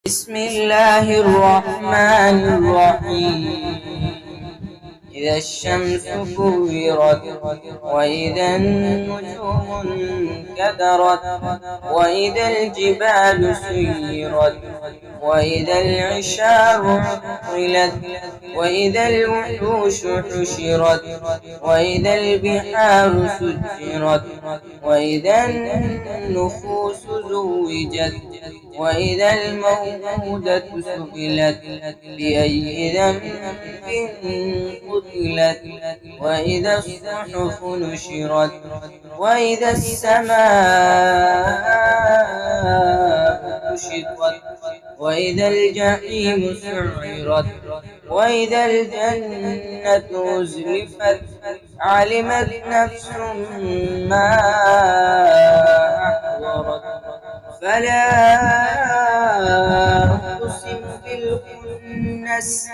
بسم الله الرحمن الرحيم. إذا الشمس كورت وإذا النجوم انكدرت وإذا الجبال سيرت وإذا العشار عطلت وإذا الوحوش حشرت وإذا البحار سجرت وإذا النفوس زوجت وإذا الموءودة سئلت بأي ذنب قتلت وإذا الصحف نشرت وإذا السماء كشطت وإذا الجحيم سعرت وإذا الجنة أزلفت علمت نفس ما أحضرت فلا أقسم بالخنس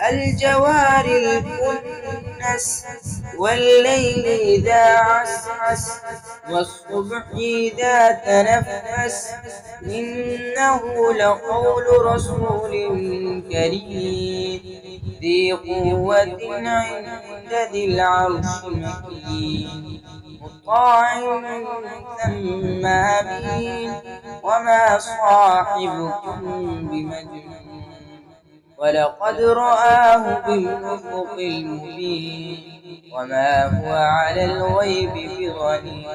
الجوار الكنس والليل إذا عسعس والصبح إذا تنفس إنه لقول رسول كريم ذي قوة عند ذي العرش مكين مطاع ثم أمين وما صاحبكم بمجنون ولقد رآه بالأفق المبين وما هو على الغيب بضنين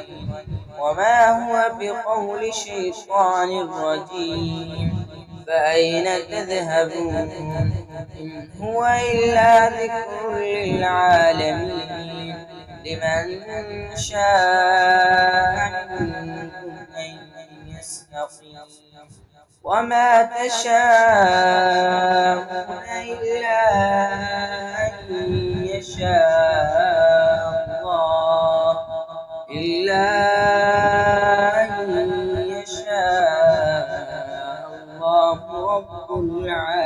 وما هو بقول شيطان رجيم فأين تذهبون إن هو إلا ذكر للعالمين لمن شاء منكم أن يستقيم وما تشاءون إلا أن يشاء الله رب العالمين.